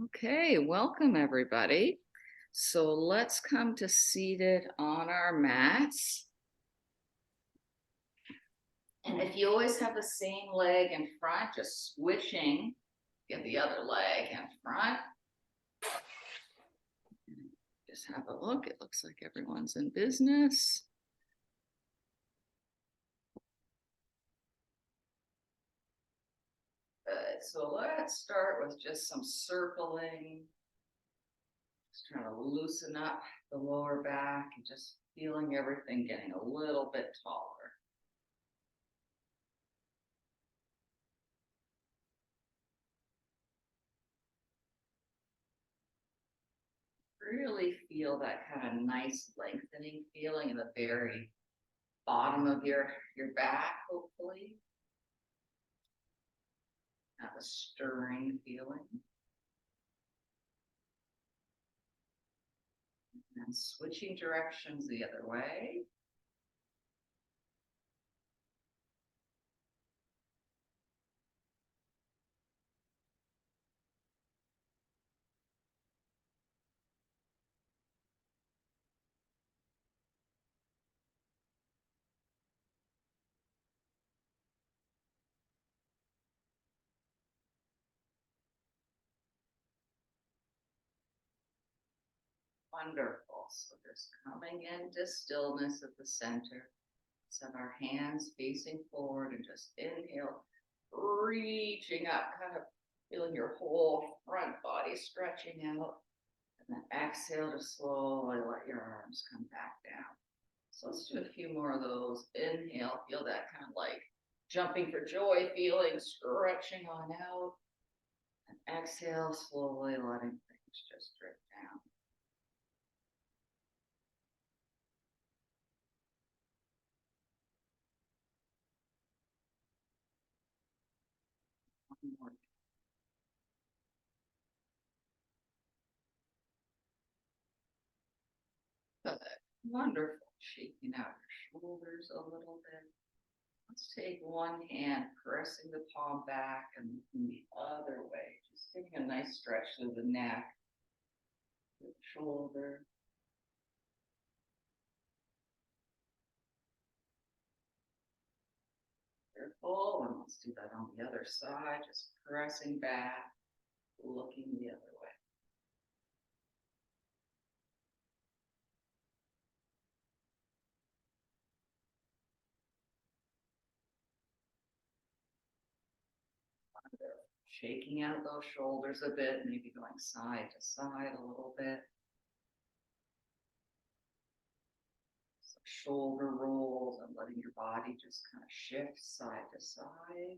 Okay, welcome everybody. So let's come to seated on our mats. And if you always have the same leg in front, just switching, get the other leg in front. Just have a look. It looks like everyone's in business. Good. So let's start with just some circling. Just trying to loosen up the lower back and just feeling everything getting a little bit taller. Really feel that kind of nice lengthening feeling in the very bottom of your back, hopefully. Have a stirring feeling. And switching directions the other way. Wonderful. So just coming into stillness at the center. Let's have our hands facing forward and just inhale, reaching up, kind of feeling your whole front body stretching out. And then exhale to slowly let your arms come back down. So let's do a few more of those. Inhale, feel that kind of like jumping for joy feeling, stretching on out. And exhale, slowly letting things just drift down. One more. Good. Wonderful. Shaking out your shoulders a little bit. Let's take one hand, pressing the palm back and the other way. Just giving a nice stretch through the neck, the shoulder. Careful, and let's do that on the other side, just pressing back, looking the other way. Shaking out those shoulders a bit, maybe going side to side a little bit. Some shoulder rolls and letting your body just kind of shift side to side.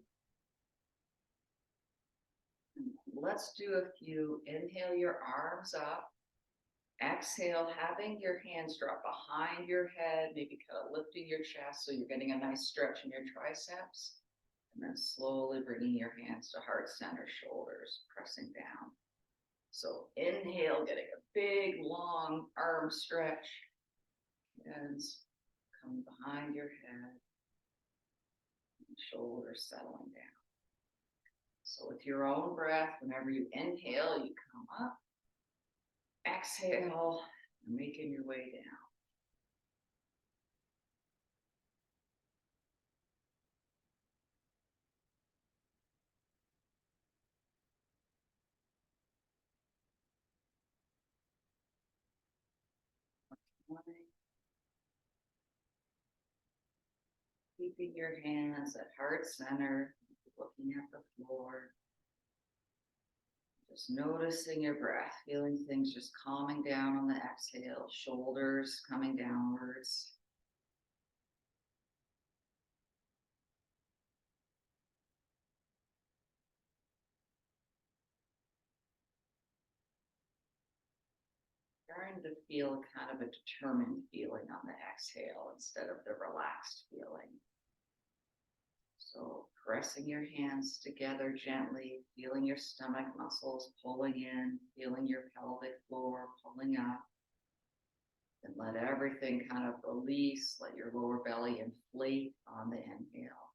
And let's do a few. Inhale your arms up. Exhale, having your hands drop behind your head, maybe kind of lifting your chest so you're getting a nice stretch in your triceps. And then slowly bringing your hands to heart center, shoulders pressing down. So inhale, getting a big, long arm stretch. Hands coming behind your head. And shoulders settling down. So with your own breath, whenever you inhale, you come up. Exhale, making your way down. Keeping your hands at heart center, looking at the floor. Just noticing your breath, feeling things just calming down on the exhale, shoulders coming downwards. Starting to feel kind of a determined feeling on the exhale instead of the relaxed feeling. So pressing your hands together gently, feeling your stomach muscles pulling in, feeling your pelvic floor pulling up. And let everything kind of release, let your lower belly inflate on the inhale.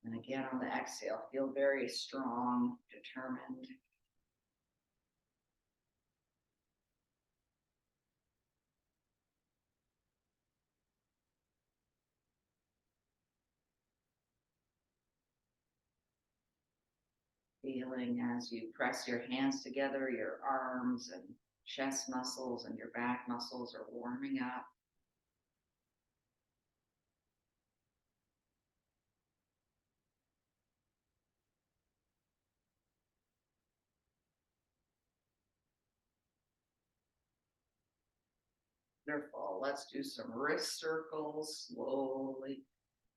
And again on the exhale, feel very strong, determined. feeling as you press your hands together, your arms and chest muscles and your back muscles are warming up. Wonderful. Let's do some wrist circles, slowly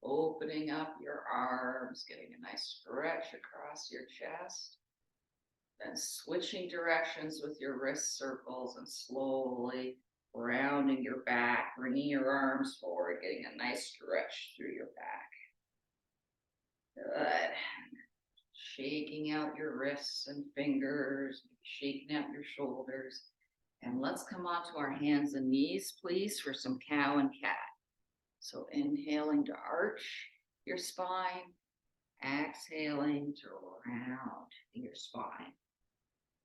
opening up your arms, getting a nice stretch across your chest. Then switching directions with your wrist circles and slowly rounding your back, bringing your arms forward, getting a nice stretch through your back. Good. Shaking out your wrists and fingers, shaking out your shoulders. And let's come onto our hands and knees, please, for some cow and cat. So inhaling to arch your spine, exhaling to round your spine.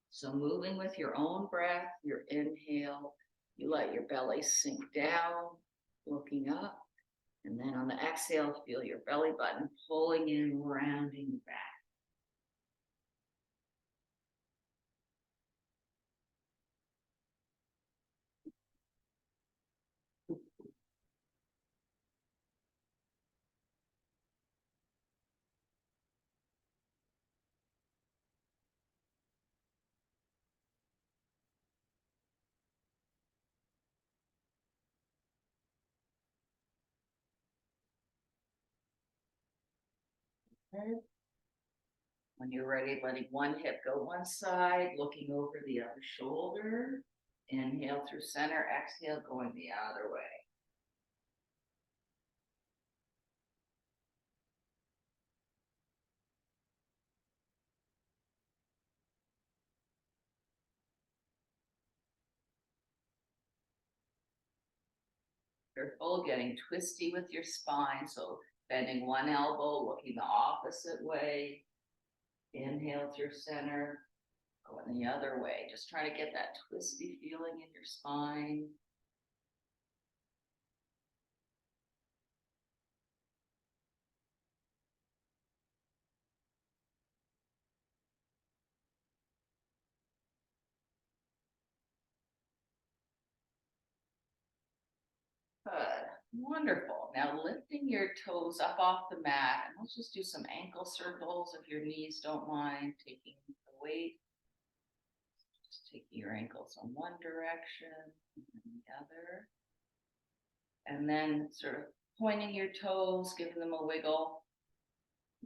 So moving with your own breath, your inhale, you let your belly sink down, looking up. And then on the exhale, feel your belly button pulling in, rounding back. Okay. When you're ready, letting one hip go one side, looking over the other shoulder. Inhale through center, exhale, going the other way. Careful, getting twisty with your spine. So bending one elbow, looking the opposite way. Inhale through center, going the other way. Just trying to get that twisty feeling in your spine. Good. Wonderful. Now lifting your toes up off the mat, and let's just do some ankle circles if your knees don't mind, taking the weight. Just taking your ankles in one direction and the other. And then sort of pointing your toes, giving them a wiggle.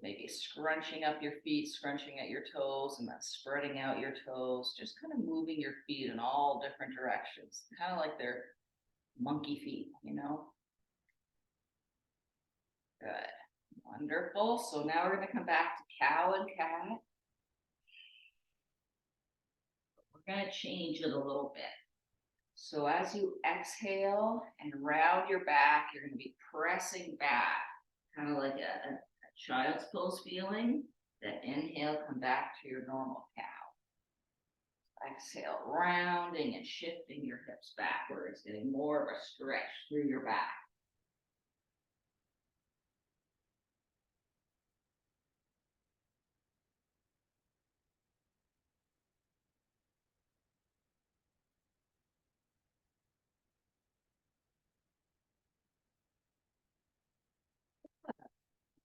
Maybe scrunching up your feet, scrunching at your toes, and then spreading out your toes. Just kind of moving your feet in all different directions. Kind of like they're monkey feet, you know? Good. Wonderful. So now we're going to come back to cow and cat. We're going to change it a little bit. So as you exhale and round your back, you're going to be pressing back, kind of like a child's pose feeling. Then inhale, come back to your normal cow. Exhale, rounding and shifting your hips backwards, getting more of a stretch through your back.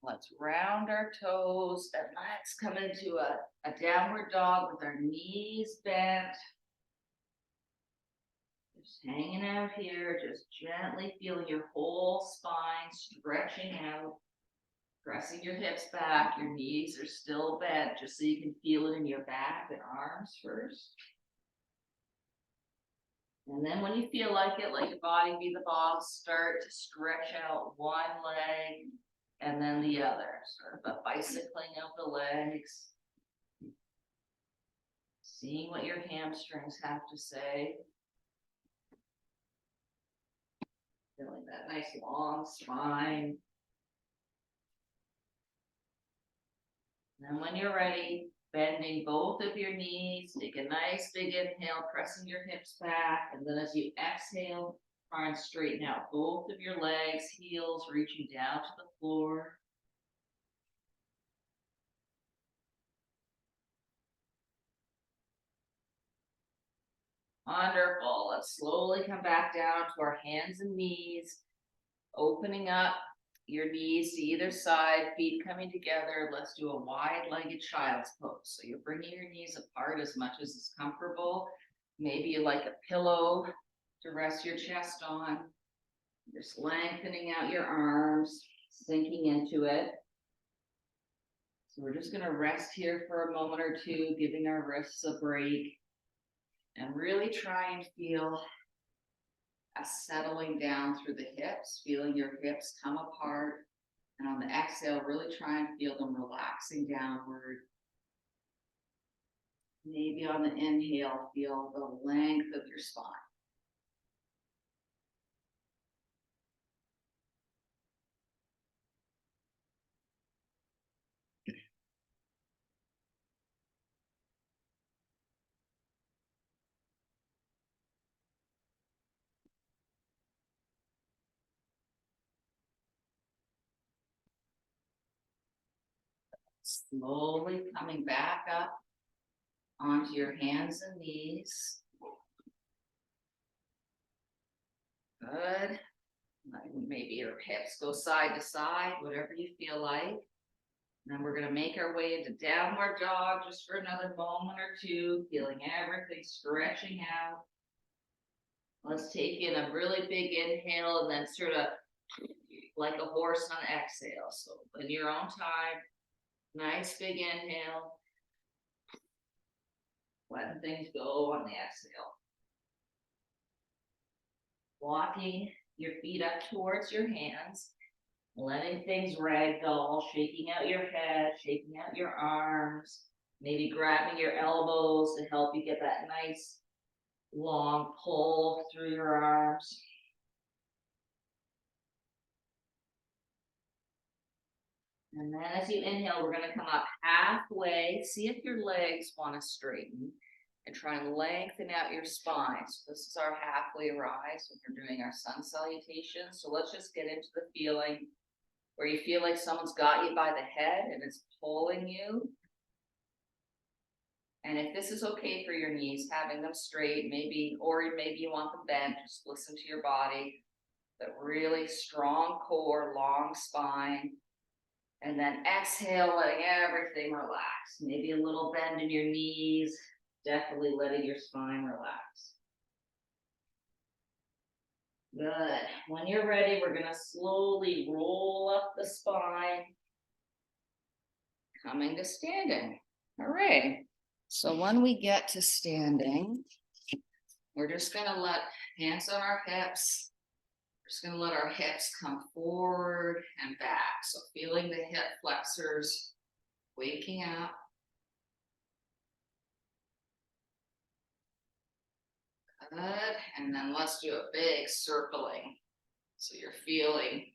Let's round our toes and let's come into a downward dog with our knees bent. Just hanging out here, just gently feeling your whole spine stretching out, pressing your hips back. Your knees are still bent, just so you can feel it in your back and arms first. And then when you feel like it, let your body be the boss. Start to stretch out one leg and then the other, sort of a bicycling of the legs. Seeing what your hamstrings have to say. Feeling that nice long spine. And when you're ready, bending both of your knees, take a nice big inhale, pressing your hips back. And then as you exhale, try and straighten out both of your legs, heels reaching down to the floor. Wonderful. Let's slowly come back down to our hands and knees, opening up your knees to either side, feet coming together. Let's do a wide-legged child's pose. So you're bringing your knees apart as much as is comfortable. Maybe you like a pillow to rest your chest on. Just lengthening out your arms, sinking into it. So we're just gonna rest here for a moment or two, giving our wrists a break, and really try and feel a settling down through the hips, feeling your hips come apart. And on the exhale, really try and feel them relaxing downward. Maybe on the inhale, feel the length of your spine. Slowly coming back up onto your hands and knees. Good. Maybe your hips go side to side, whatever you feel like. And then we're going to make our way into downward dog just for another moment or two, feeling everything stretching out. Let's take in a really big inhale and then sort of like a horse on exhale. So in your own time, nice big inhale. Letting things go on the exhale. Walking your feet up towards your hands, letting things ragdoll, shaking out your head, shaking out your arms, maybe grabbing your elbows to help you get that nice long pull through your arms. And then as you inhale, we're going to come up halfway. See if your legs want to straighten and try and lengthen out your spine. So this is our halfway rise when we're doing our sun salutations. So let's just get into the feeling where you feel like someone's got you by the head and is pulling you. And if this is okay for your knees, having them straight, maybe, or maybe you want them bent, just listen to your body. That really strong core, long spine. And then exhale, letting everything relax. Maybe a little bend in your knees, definitely letting your spine relax. Good. When you're ready, we're going to slowly roll up the spine, coming to standing. All right. So when we get to standing, we're just going to let hands on our hips. We're just going to let our hips come forward and back. So feeling the hip flexors waking up. Good. And then let's do a big circling. So you're feeling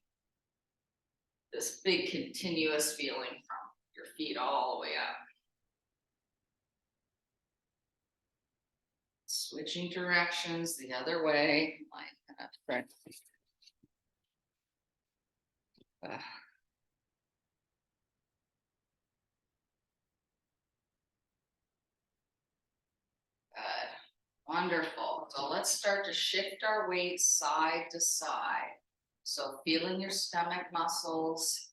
this big continuous feeling from your feet all the way up. Switching directions the other way, like that. Good. Wonderful. So let's start to shift our weight side to side. So feeling your stomach muscles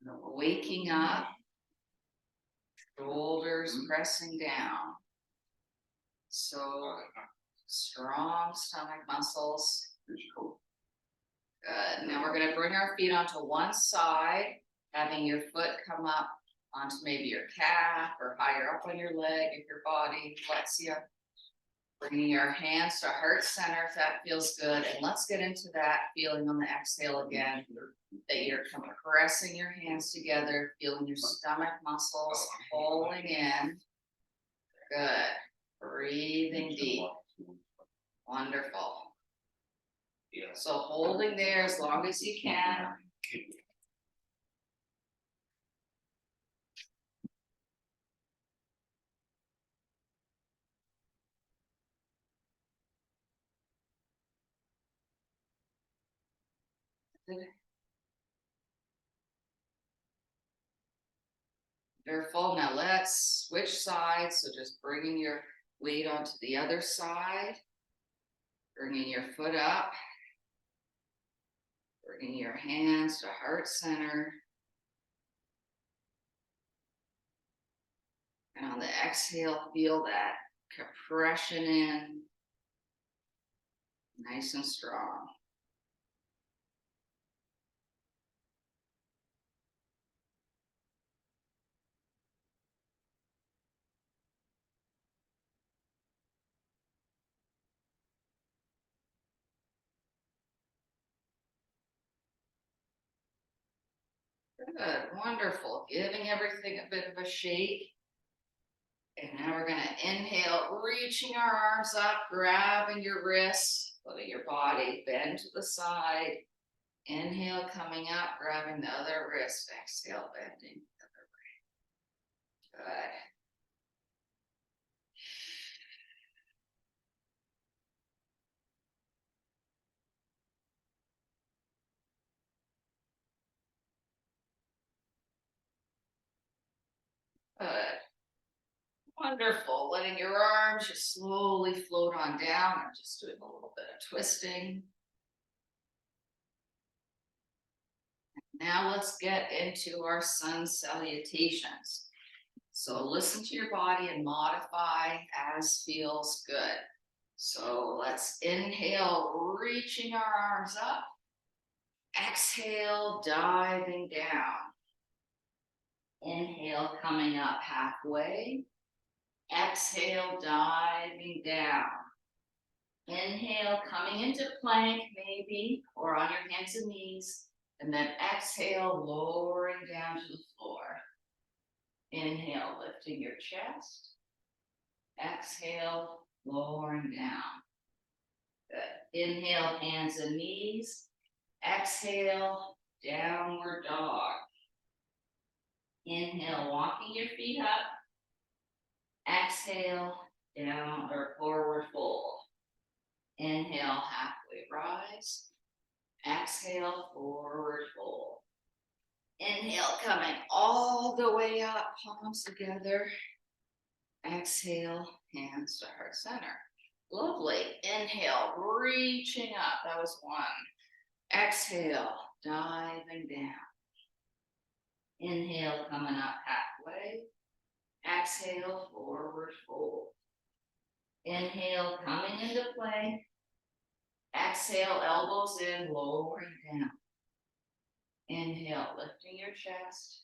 waking up, shoulders pressing down. So strong stomach muscles. Good. Now we're going to bring our feet onto one side, having your foot come up onto maybe your calf or higher up on your leg if your body lets you. Bringing your hands to heart center if that feels good. And let's get into that feeling on the exhale again, that you're pressing your hands together, feeling your stomach muscles holding in. Good. Breathing deep. Wonderful. So holding there as long as you can. Wonderful. Now let's switch sides. So just bringing your Weight onto the other side. Bringing your foot up. Bringing your hands to heart center. And on the exhale, feel that compression in. Nice and strong. Good, wonderful. Giving everything a bit of a shake. And now we're gonna inhale, reaching our arms up, grabbing your wrists, letting your body bend to the side. Inhale, coming up, grabbing the other wrist. Exhale, bending the other way. Good. Good. Wonderful. Letting your arms just slowly float on down. I'm just doing a little bit of twisting. Now let's get into our sun salutations. So listen to your body and modify as feels good. So let's inhale, reaching our arms up. Exhale, diving down. Inhale, coming up halfway. Exhale, diving down. Inhale, coming into plank maybe, or on your hands and knees. And then exhale, lowering down to the floor. Inhale, lifting your chest. Exhale, lowering down. Good. Inhale, hands and knees. Exhale, downward dog. Inhale, walking your feet up. Exhale, down or forward fold. Inhale, halfway rise. Exhale, forward fold. Inhale, coming all the way up, palms together. Exhale, hands to heart center. Lovely. Inhale, reaching up. That was one. Exhale, diving down. Inhale, coming up halfway. Exhale, forward fold. Inhale, coming into plank. Exhale, elbows in, lowering down. Inhale, lifting your chest.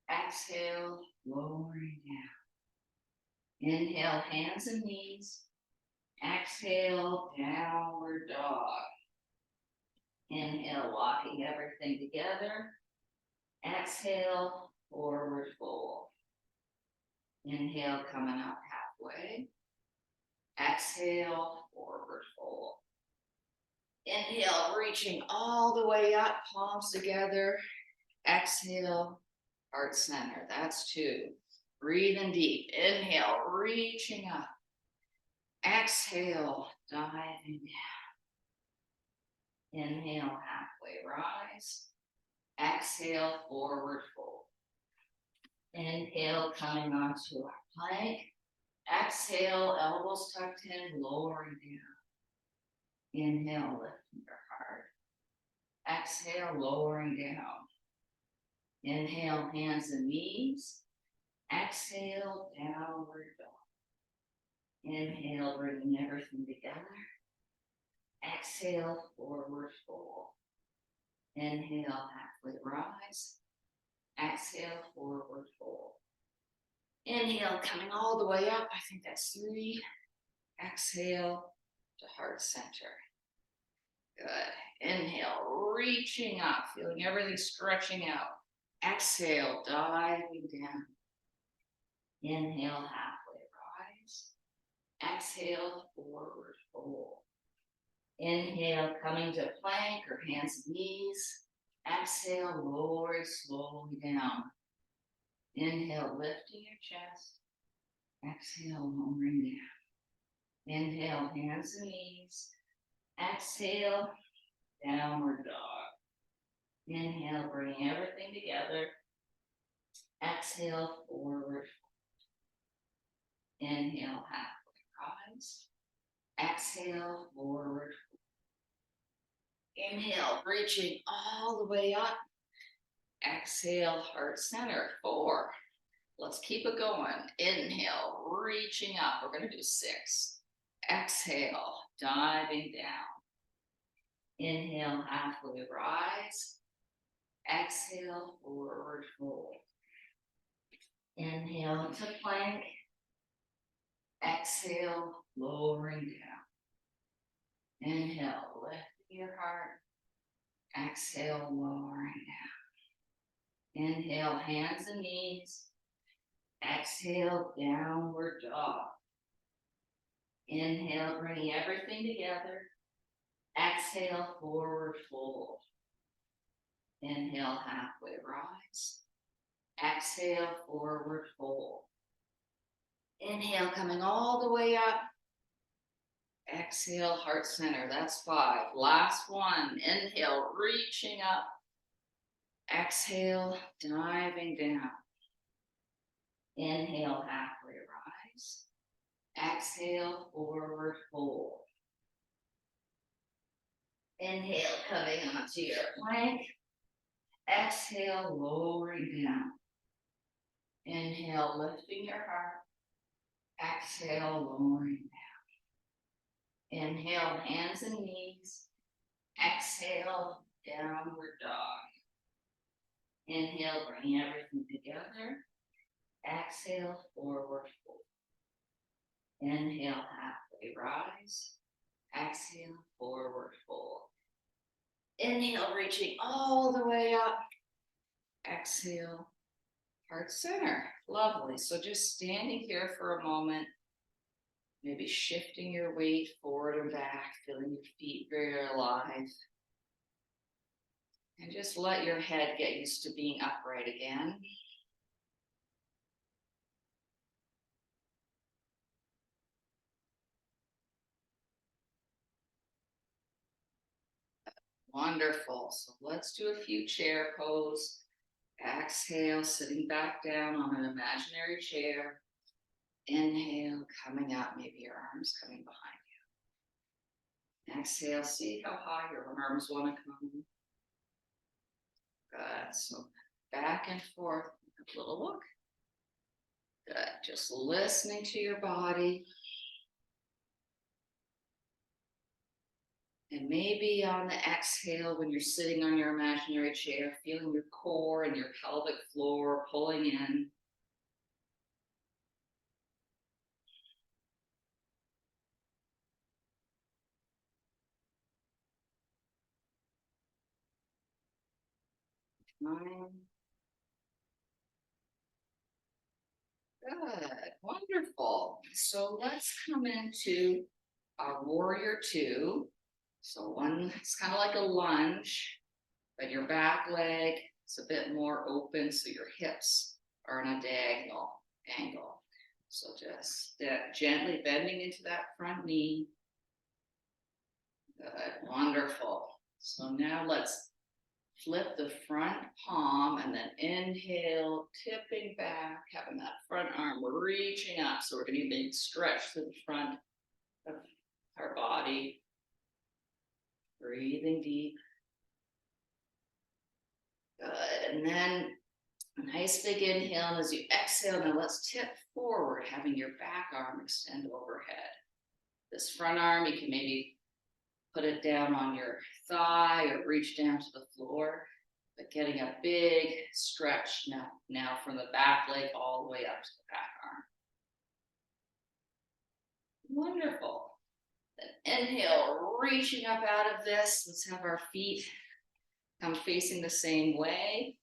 Exhale, lowering down. Inhale, hands and knees. Exhale, downward dog. Inhale, walking everything together. Exhale, forward fold. Inhale, coming up halfway. Exhale, forward fold. Inhale, reaching all the way up, palms together. Exhale, heart center. That's two. Breathing deep. Inhale, reaching up. Exhale, diving down. Inhale, halfway rise. Exhale, forward fold. Inhale, coming onto our plank. Exhale, elbows tucked in, lowering down. Inhale, lifting your heart. Exhale, lowering down. Inhale, hands and knees. Exhale, downward dog. Inhale, bringing everything together. Exhale, forward fold. Inhale, halfway rise. Exhale, forward fold. Inhale, coming all the way up. I think that's three. Exhale to heart center. Good. Inhale, reaching up, feeling everything stretching out. Exhale, diving down. Inhale, halfway rise. Exhale, forward fold. Inhale, coming to plank or hands and knees. Exhale, lower slowly down. Inhale, lifting your chest. Exhale, lowering down. Inhale, hands and knees. Exhale, downward dog. Inhale, bring everything together. Exhale, forward. Inhale, halfway rise. Exhale, forward. Inhale, reaching all the way up. Exhale, heart center, 4. Let's keep it going. Inhale, reaching up. We're going to do 6. Exhale, diving down. Inhale, halfway rise. Exhale, forward fold. Inhale to plank. Exhale, lowering down. Inhale, lifting your heart. Exhale, lowering down. Inhale, hands and knees. Exhale, downward dog. Inhale, bringing everything together. Exhale, forward fold. Inhale, halfway rise. Exhale, forward fold. Inhale, coming all the way up. Exhale, heart center, that's 5. Last one, inhale, reaching up. Exhale, diving down. Inhale, halfway rise. Exhale, forward fold. Inhale, coming onto your plank. Exhale, lowering down. Inhale, lifting your heart. Exhale, lowering down. Inhale, hands and knees. Exhale, downward dog. Inhale, bring everything together. Exhale, forward fold. Inhale, halfway rise. Exhale, forward fold. Inhale, reaching all the way up. Exhale, heart center. Lovely. So just standing here for a moment, maybe shifting your weight forward and back, feeling your feet very alive. And just let your head get used to being upright again. Wonderful. So let's do a few chair pose. Exhale, sitting back down on an imaginary chair. Inhale, coming up, maybe your arms coming behind you. Exhale, see how high your arms want to come. Good. So back and forth, a little look. Good. Just listening to your body. And maybe on the exhale, when you're sitting on your imaginary chair, feeling your core and your pelvic floor pulling in. Good, wonderful. So let's come into our warrior 2. So one, it's kind of like a lunge, but your back leg is a bit more open, so your hips are in a diagonal angle. So just gently bending into that front knee. Good, wonderful. So now let's flip the front palm and then inhale, tipping back, having that front arm reaching up. So we're going to get a big stretch to the front of our body. Breathing deep. Good. And then a nice big inhale. And as you exhale, now let's tip forward, having your back arm extend overhead. This front arm, you can maybe put it down on your thigh or reach down to the floor, but getting a big stretch now from the back leg all the way up to the back arm. Wonderful. Then inhale, reaching up out of this. Let's have our feet come facing the same way.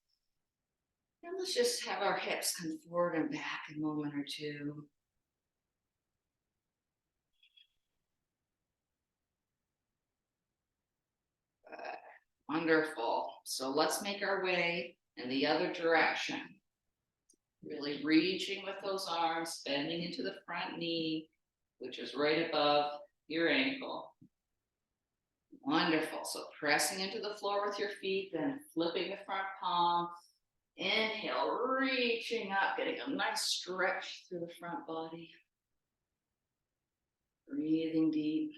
And let's just have our hips come forward and back a moment or two. Wonderful. So let's make our way in the other direction. Really reaching with those arms, bending into the front knee, which is right above your ankle. Wonderful. So pressing into the floor with your feet, then flipping the front palm. Inhale, reaching up, getting a nice stretch through the front body. Breathing deep.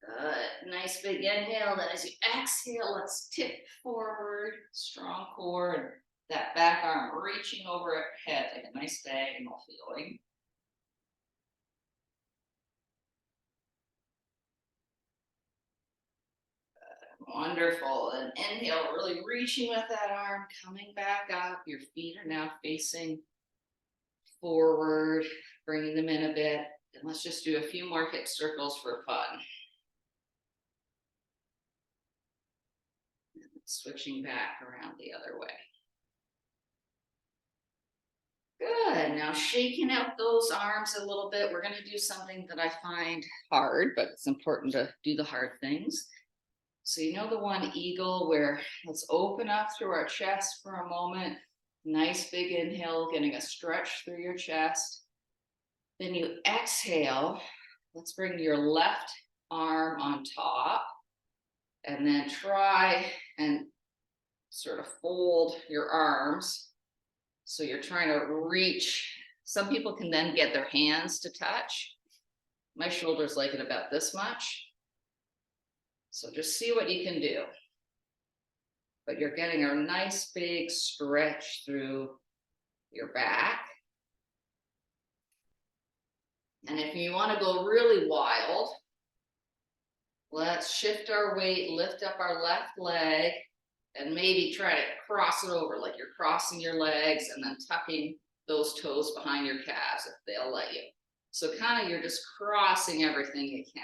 Good. Nice big inhale. Then as you exhale, let's tip forward. Strong core. And that back arm reaching over head, like a nice diagonal feeling. Wonderful. And inhale, really reaching with that arm, coming back up. Your feet are now facing forward, bringing them in a bit. And let's just do a few more hip circles for fun. Switching back around the other way. Good. Now shaking out those arms a little bit. We're going to do something that I find hard, but it's important to do the hard things. So you know the one eagle where let's open up through our chest for a moment. Nice big inhale, getting a stretch through your chest. Then you exhale. Let's bring your left arm on top. And then try and sort of fold your arms. So you're trying to reach. Some people can then get their hands to touch. My shoulders like it about this much. So just see what you can do. But you're getting a nice big stretch through your back. And if you want to go really wild, let's shift our weight, lift up our left leg, and maybe try to cross it over like you're crossing your legs and then tucking those toes behind your calves if they'll let you. So kind of you're just crossing everything you can.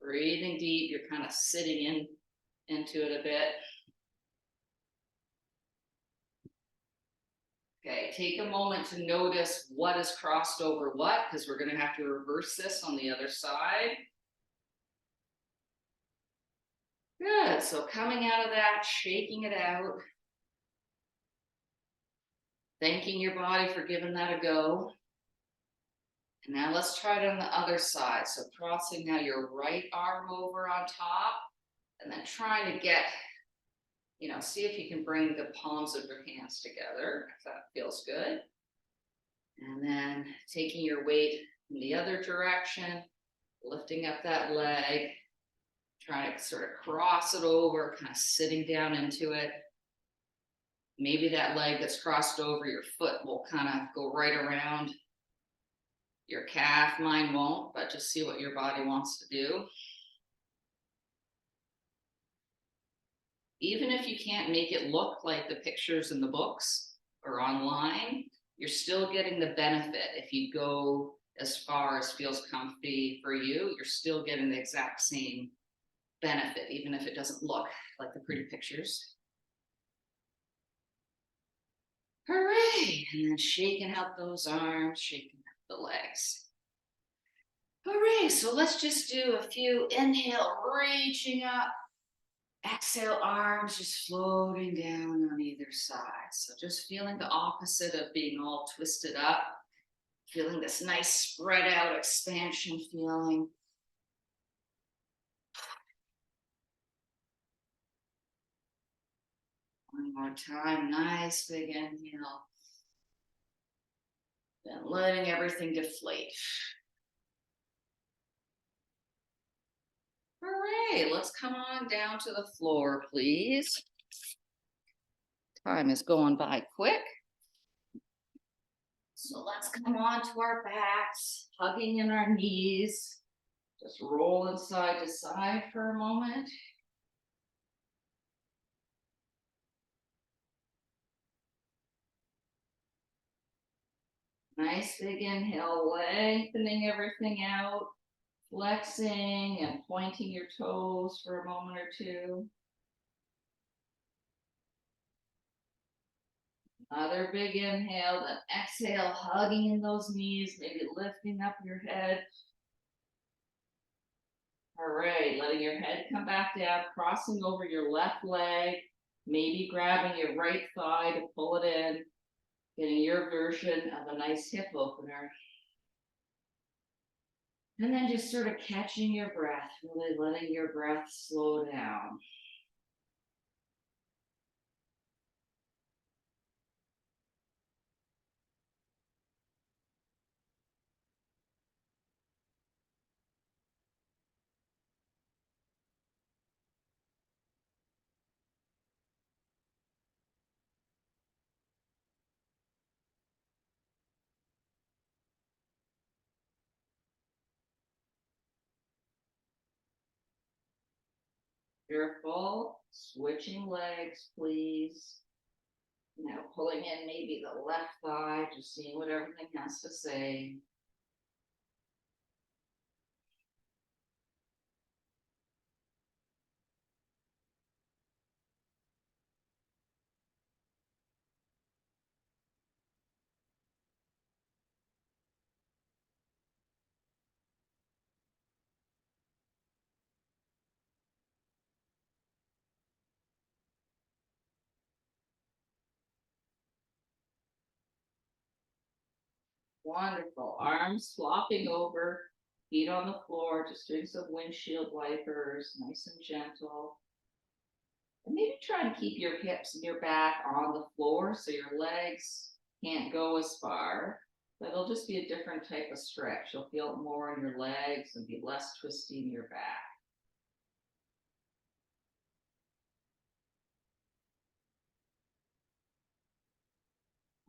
Breathing deep, you're kind of sitting into it a bit. Okay, take a moment to notice what is crossed over what, because we're going to have to reverse this on the other side. Good, so coming out of that, shaking it out. Thanking your body for giving that a go. And now let's try it on the other side. So crossing now your right arm over on top, and then trying to get, see if you can bring the palms of your hands together, if that feels good. And then taking your weight in the other direction, lifting up that leg, trying to sort of cross it over, kind of sitting down into it. Maybe that leg that's crossed over your foot will kind of go right around your calf. Mine won't, but just see what your body wants to do. Even if you can't make it look like the pictures in the books or online, you're still getting the benefit. If you go as far as feels comfy for you, you're still getting the exact same benefit, even if it doesn't look like the pretty pictures. Hooray! And then shaking out those arms, shaking out the legs. Hooray! So let's just do a few. Inhale, reaching up. Exhale, arms just floating down on either side. So just feeling the opposite of being all twisted up. Feeling this nice spread out expansion feeling. One more time, nice big inhale. Then letting everything deflate. Hooray, let's come on down to the floor, please. Time is going by quick. So let's come on to our backs, hugging in our knees. Just rolling side to side for a moment. Nice big inhale, lengthening everything out, flexing and pointing your toes for a moment or two. Another big inhale, then exhale, hugging in those knees, maybe lifting up your head. All right, letting your head come back down, crossing over your left leg, maybe grabbing your right thigh to pull it in, getting your version of a nice hip opener. And then just sort of catching your breath, really letting your breath slow down. Wonderful. Switching legs, please. Now pulling in maybe the left thigh, just seeing what everything has to say. Wonderful. Arms flopping over, feet on the floor, just doing some windshield wipers, nice and gentle. And maybe try to keep your hips and your back on the floor so your legs can't go as far. But it'll just be a different type of stretch. You'll feel it more in your legs and be less twisty in your back.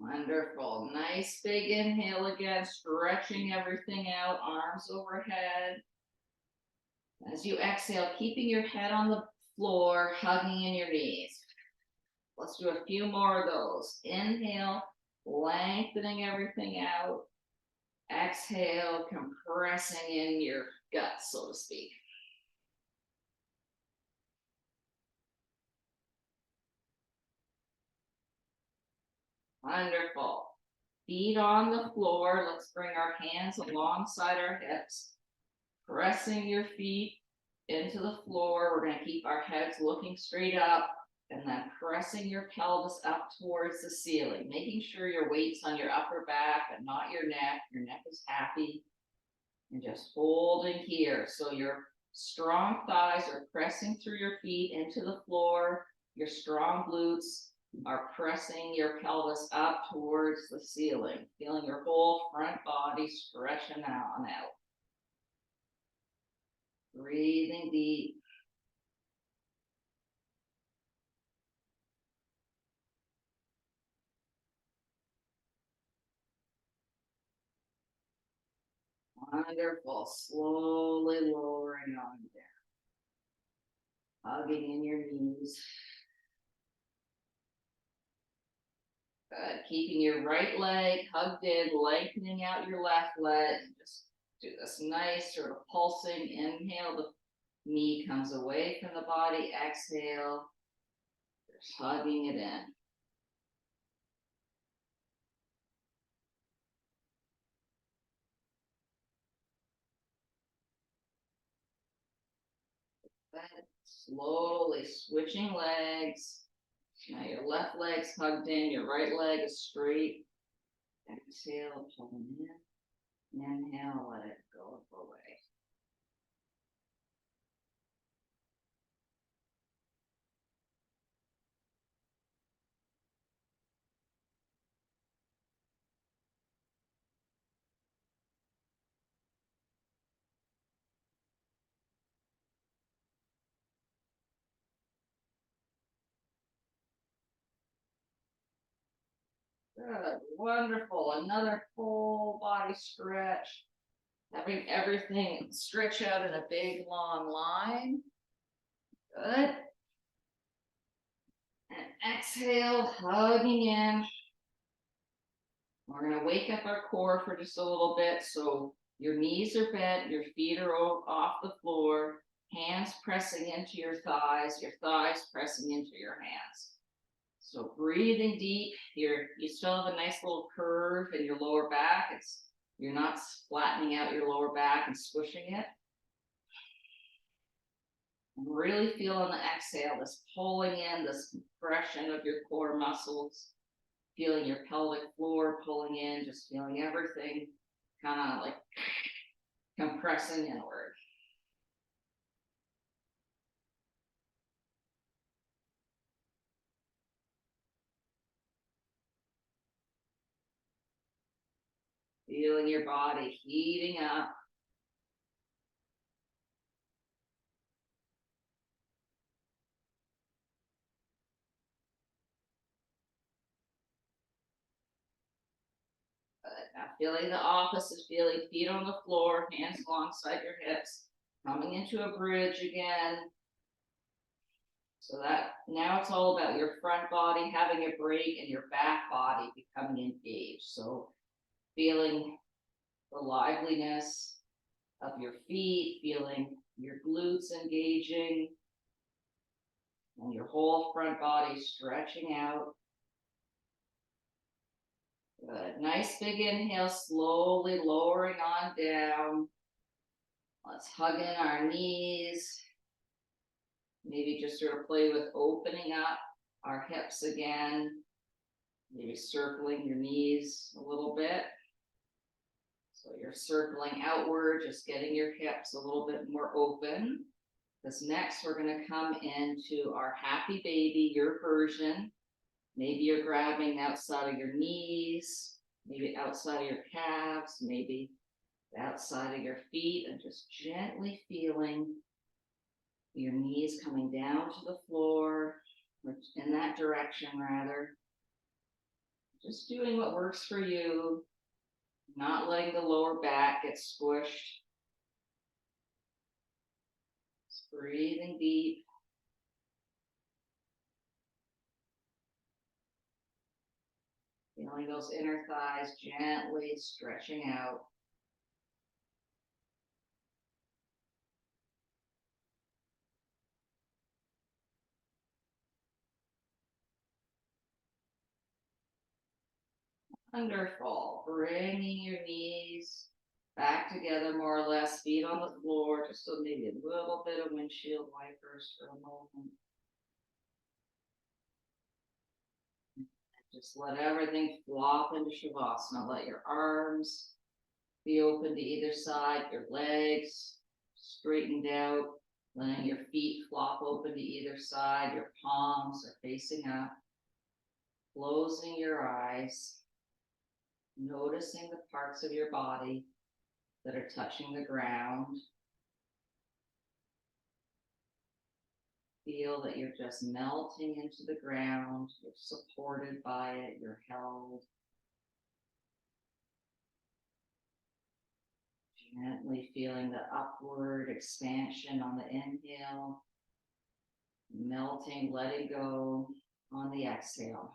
Wonderful. Nice big inhale again, stretching everything out, arms overhead. As you exhale, keeping your head on the floor, hugging in your knees. Let's do a few more of those. Inhale, lengthening everything out. Exhale, compressing in your gut, so to speak. Wonderful. Feet on the floor. Let's bring our hands alongside our hips. Pressing your feet into the floor. We're going to keep our heads looking straight up and then pressing your pelvis up towards the ceiling, making sure your weight's on your upper back and not your neck. Your neck is happy. And just holding here. So your strong thighs are pressing through your feet into the floor. Your strong glutes are pressing your pelvis up towards the ceiling, feeling your whole front body stretching on out. Breathing deep. Wonderful. Slowly lowering on down. Hugging in your knees. Good. Keeping your right leg hugged in, lengthening out your left leg. Just do this nice sort of pulsing. Inhale, the knee comes away from the body. Exhale, just hugging it in. Good. Slowly switching legs. Now your left leg's hugged in, your right leg is straight. Exhale, pulling in. Inhale, let it go away. Good, wonderful. Another full body stretch. Having everything stretch out in a big long line. Good. And exhale, hugging in. We're going to wake up our core for just a little bit. So your knees are bent, your feet are off the floor, hands pressing into your thighs pressing into your hands. So breathing deep, you still have a nice little curve in your lower back. You're not flattening out your lower back and squishing it. And really feeling the exhale, this pulling in, this compression of your core muscles, feeling your pelvic floor pulling in, just feeling everything kind of like compressing inward. Feeling your body heating up. Now feeling the opposite, feeling feet on the floor, hands alongside your hips, coming into a bridge again. So that now it's all about your front body having a break and your back body becoming engaged. So feeling the liveliness of your feet, feeling your glutes engaging, and your whole front body stretching out. Good. Nice big inhale, slowly lowering on down. Let's hug in our knees. Maybe just sort of play with opening up our hips again. Maybe circling your knees a little bit. So you're circling outward, just getting your hips a little bit more open. Because next we're going to come into our happy baby, your version. Maybe you're grabbing outside of your knees, maybe outside of your calves, maybe outside of your feet, and just gently feeling your knees coming down to the floor, or in that direction rather. Just doing what works for you, not letting the lower back get squished. Just breathing deep. Feeling those inner thighs gently stretching out. Wonderful. Bringing your knees back together more or less, feet on the floor, just so maybe a little bit of windshield wipers for a moment. Just let everything flop into Shavasana. Let your arms be open to either side, your legs straightened out, letting your feet flop open to either side, your palms are facing up, closing your eyes, noticing the parts of your body that are touching the ground. Feel that you're just melting into the ground, you're supported by it, you're held. Gently feeling the upward expansion on the inhale, melting, letting go on the exhale.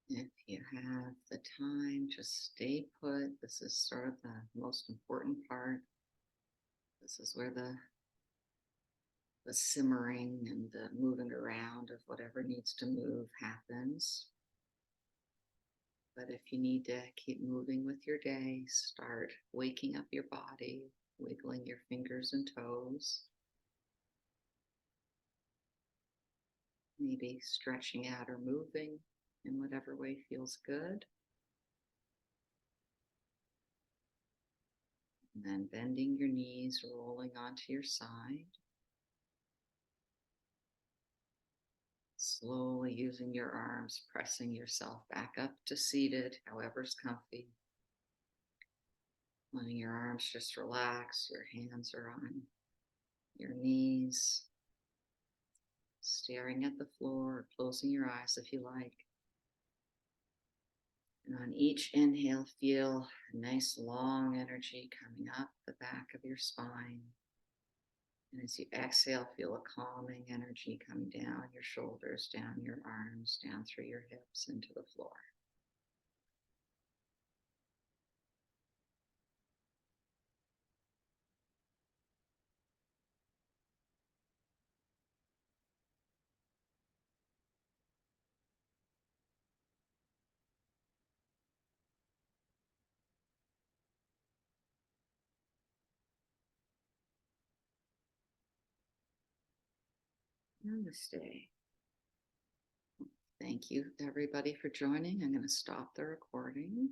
If you have the time, just stay put. This is sort of the most important part. This is where the simmering and the moving around of whatever needs to move happens. But if you need to keep moving with your day, start waking up your body, wiggling your fingers and toes. Maybe stretching out or moving in whatever way feels good. And then bending your knees, rolling onto your side. Slowly using your arms, pressing yourself back up to seated, however's comfy. Letting your arms just relax, your hands are on your knees, staring at the floor, or closing your eyes if you like. And on each inhale, feel a nice long energy coming up the back of your spine. And as you exhale, feel a calming energy coming down your shoulders, down your arms, down through your hips into the floor. Namaste. Thank you, everybody, for joining. I'm going to stop the recording.